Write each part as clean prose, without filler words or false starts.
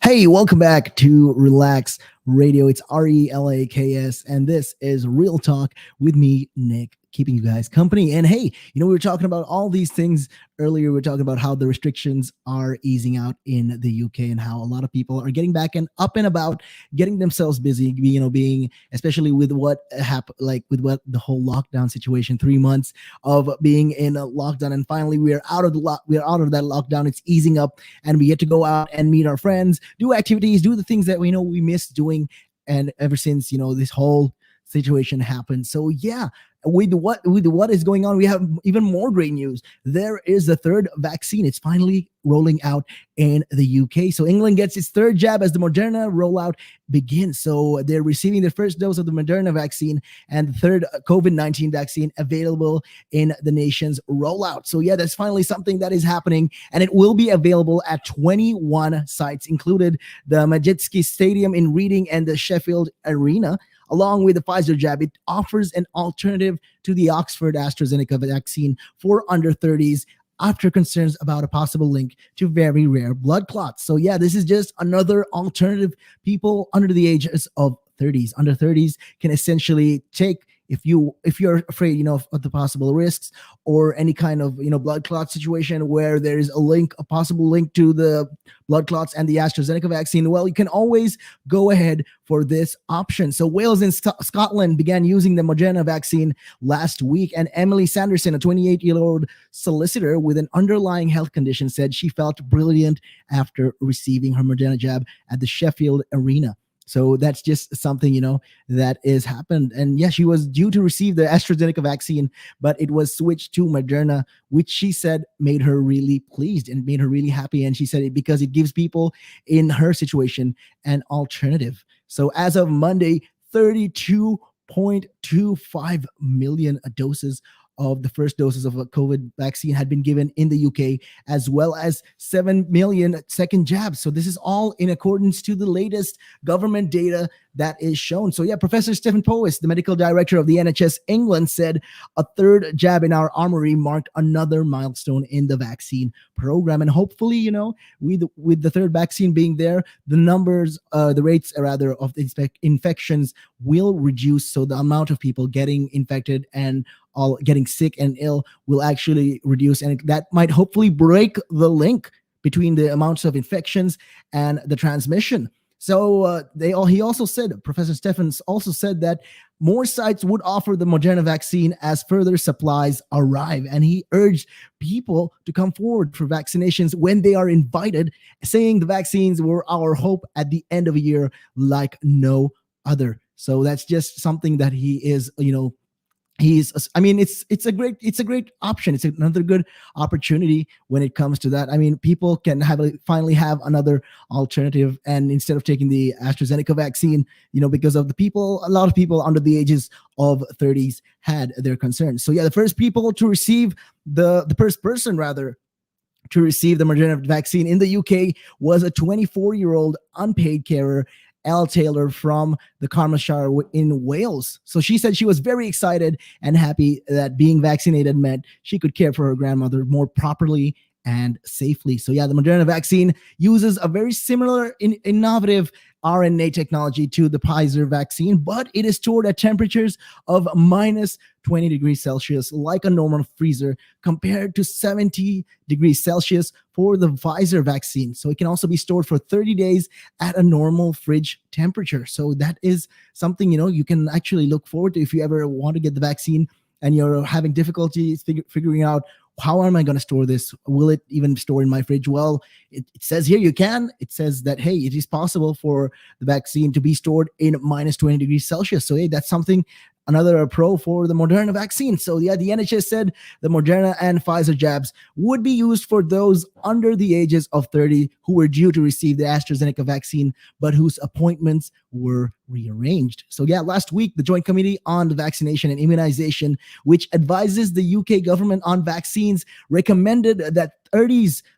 Hey, welcome back to Relax Radio. It's Relaks, and this is Real Talk with me, Nick, keeping you guys company. And hey, we were talking about all these things earlier. We were talking about how the restrictions are easing out in the UK and how a lot of people are getting back and up and about, getting themselves busy, being especially with what happened, like with what the whole lockdown situation, 3 months of being in a lockdown. And finally, we are out of we are out of that lockdown. It's easing up and we get to go out and meet our friends, do activities, do the things that we know we miss doing. And ever since, this whole situation happened. So yeah, with what is going on, we have even more great news. There is the third vaccine. It's finally rolling out in the UK. So England gets its third jab as the Moderna rollout begins. So they're receiving their first dose of the Moderna vaccine and the third COVID-19 vaccine available in the nation's rollout. So yeah, that's finally something that is happening, and it will be available at 21 sites, included the Majitsky Stadium in Reading and the Sheffield Arena. Along with the Pfizer jab, it offers an alternative to the Oxford AstraZeneca vaccine for under 30s after concerns about a possible link to very rare blood clots. So yeah, this is just another alternative. People under the ages of 30s, under 30s, can essentially take, if you're afraid, of the possible risks or any kind of blood clot situation where there is a possible link to the blood clots and the AstraZeneca vaccine. Well, you can always go ahead for this option. So Wales and Scotland began using the Moderna vaccine last week, and Emily Sanderson, a 28-year-old solicitor with an underlying health condition, said she felt brilliant after receiving her Moderna jab at the Sheffield Arena. So that's just something, that is happened. And yeah, she was due to receive the AstraZeneca vaccine, but it was switched to Moderna, which she said made her really pleased and made her really happy. And she said it because it gives people in her situation an alternative. So as of Monday, 32.25 million doses of the first doses of a COVID vaccine had been given in the UK, as well as 7 million second jabs. So this is all in accordance to the latest government data that is shown. So yeah, Professor Stephen Powis, the medical director of the NHS England, said a third jab in our armory marked another milestone in the vaccine program. And hopefully, with the third vaccine being there, the numbers, the rates rather of infections will reduce. So the amount of people getting infected and all getting sick and ill will actually reduce. And that might hopefully break the link between the amounts of infections and the transmission. So he also said, Professor Stephens also said that more sites would offer the Moderna vaccine as further supplies arrive. And he urged people to come forward for vaccinations when they are invited, saying the vaccines were our hope at the end of a year like no other. So that's just something that he is, it's a great option. It's another good opportunity when it comes to that. People can finally have another alternative, and instead of taking the AstraZeneca vaccine, because of a lot of people under the ages of 30s had their concerns. So yeah, the first people to receive the first person rather to receive the Moderna vaccine in the UK was a 24-year-old unpaid carer, Elle Taylor, from the Carmarthenshire in Wales. So she said she was very excited and happy that being vaccinated meant she could care for her grandmother more properly and safely. So yeah, the Moderna vaccine uses a very similar innovative RNA technology to the Pfizer vaccine, but it is stored at temperatures of minus 20 degrees Celsius, like a normal freezer, compared to 70 degrees Celsius for the Pfizer vaccine. So it can also be stored for 30 days at a normal fridge temperature. So that is something, you can actually look forward to if you ever want to get the vaccine and you're having difficulties figuring out, how am I going to store this? Will it even store in my fridge? Well, it says here you can. It says that, hey, it is possible for the vaccine to be stored in minus 20 degrees Celsius. So hey, that's something, another pro for the Moderna vaccine. So yeah, the NHS said the Moderna and Pfizer jabs would be used for those under the ages of 30 who were due to receive the AstraZeneca vaccine, but whose appointments were rearranged. So yeah, last week, the Joint Committee on Vaccination and Immunization, which advises the UK government on vaccines, recommended that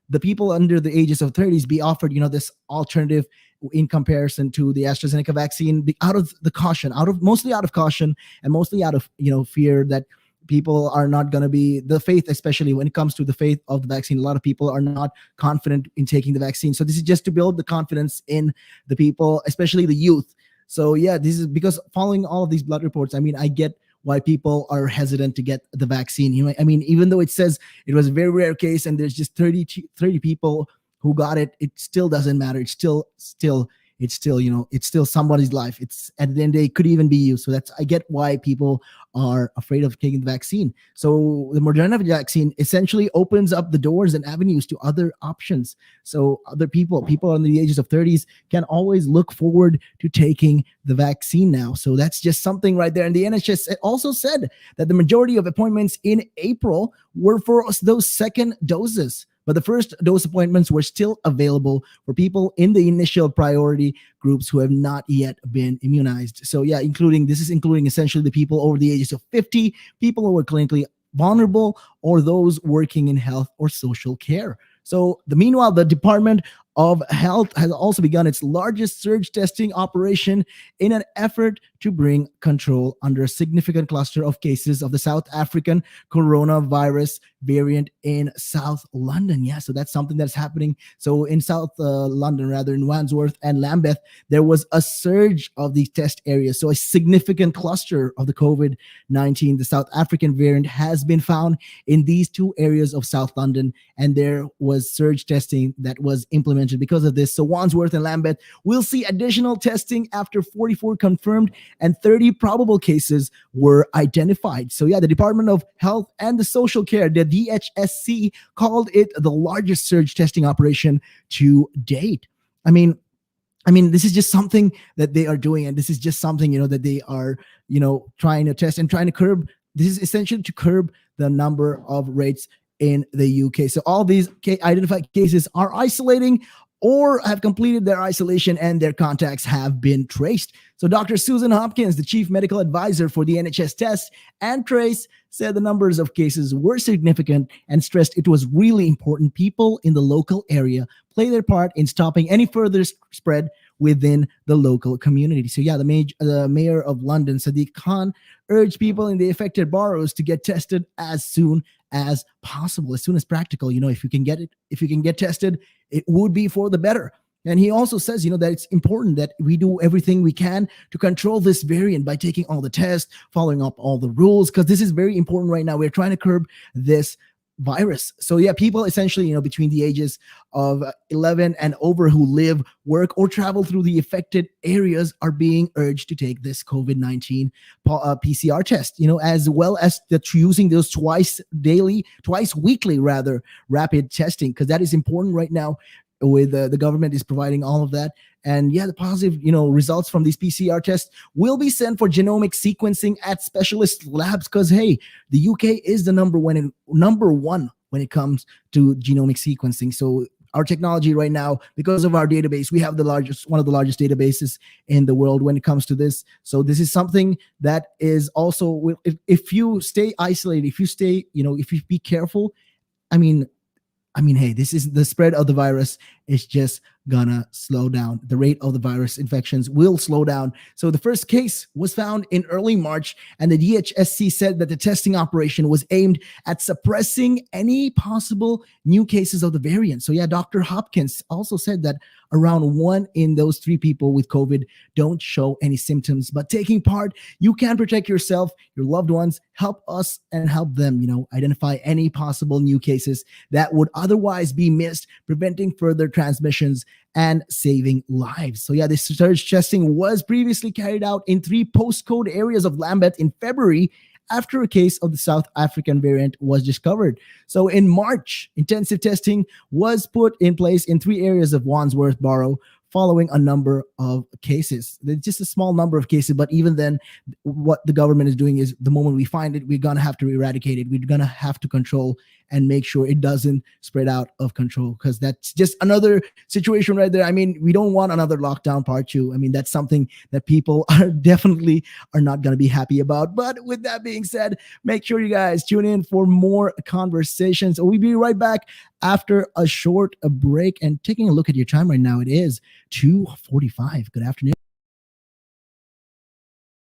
the people under the ages of 30s be offered, this alternative in comparison to the AstraZeneca vaccine, mostly out of caution and mostly out of fear that people are not going to be the faith, especially when it comes to the faith of the vaccine. A lot of people are not confident in taking the vaccine. So this is just to build the confidence in the people, especially the youth. So yeah, this is because following all of these blood reports, I mean, I get why people are hesitant to get the vaccine. I mean, even though it says it was a very rare case and there's just 30 people who got it, it still doesn't matter. It's still it's still somebody's life. It's at the end of the day, it could even be you. So that's, I get why people are afraid of taking the vaccine. So the Moderna vaccine essentially opens up the doors and avenues to other options. So other people on the ages of 30s can always look forward to taking the vaccine now. So that's just something right there. And the NHS also said that the majority of appointments in April were for those second doses, but the first dose appointments were still available for people in the initial priority groups who have not yet been immunized. So yeah, including essentially the people over the ages of 50, people who are clinically vulnerable, or those working in health or social care. So meanwhile, the Department of Health has also begun its largest surge testing operation in an effort to bring control under a significant cluster of cases of the South African coronavirus variant in South London. Yeah, so that's something that's happening. So in South London, rather, in Wandsworth and Lambeth, there was a surge of these test areas. So a significant cluster of the COVID-19, the South African variant, has been found in these two areas of South London, and there was surge testing that was implemented because of this. So Wandsworth and Lambeth will see additional testing after 44 confirmed and 30 probable cases were identified. So yeah, the Department of Health and the Social Care, the DHSC, called it the largest surge testing operation to date. I mean, this is just something that they are doing, and this is just something, that they are, trying to test and trying to curb. This is essentially to curb the number of rates in the UK. So all these identified cases are isolating or have completed their isolation, and their contacts have been traced. So Dr. Susan Hopkins, the chief medical advisor for the NHS Test and Trace, said the numbers of cases were significant and stressed it was really important people in the local area play their part in stopping any further spread within the local community. So yeah, the mayor of London, Sadiq Khan, urged people in the affected boroughs to get tested as soon as possible, as soon as practical. If you can get tested, it would be for the better. And he also says, that it's important that we do everything we can to control this variant by taking all the tests, following up all the rules, because this is very important right now. We're trying to curb this virus. So yeah, people essentially, between the ages of 11 and over who live, work, or travel through the affected areas are being urged to take this COVID-19 PCR test, as well as using those twice weekly, rather, rapid testing, because that is important right now. With the government is providing all of that. And yeah, the positive, results from these PCR tests will be sent for genomic sequencing at specialist labs, because hey, the UK is the number one when it comes to genomic sequencing. So our technology right now, because of our database, we have one of the largest databases in the world when it comes to this. So this is something that is also, if you stay isolated, if you be careful, hey, this is the spread of the virus is just gonna slow down. The rate of the virus infections will slow down. So the first case was found in early March, and the DHSC said that the testing operation was aimed at suppressing any possible new cases of the variant. So yeah, Dr. Hopkins also said that around 1 in those 3 people with COVID don't show any symptoms, but taking part, you can protect yourself, your loved ones, help us and help them, identify any possible new cases that would otherwise be missed, preventing further transmissions and saving lives. So yeah, this surge testing was previously carried out in 3 postcode areas of Lambeth in February after a case of the South African variant was discovered. So in March, intensive testing was put in place in 3 areas of Wandsworth Borough following a number of cases. There's just a small number of cases, but even then, what the government is doing is the moment we find it, we're going to have to eradicate it. We're going to have to control and make sure it doesn't spread out of control, because that's just another situation right there. We don't want another lockdown part 2. That's something that people are definitely not going to be happy about. But with that being said, make sure you guys tune in for more conversations. We'll be right back after a short break, and taking a look at your time right now. It is 2:45. Good afternoon.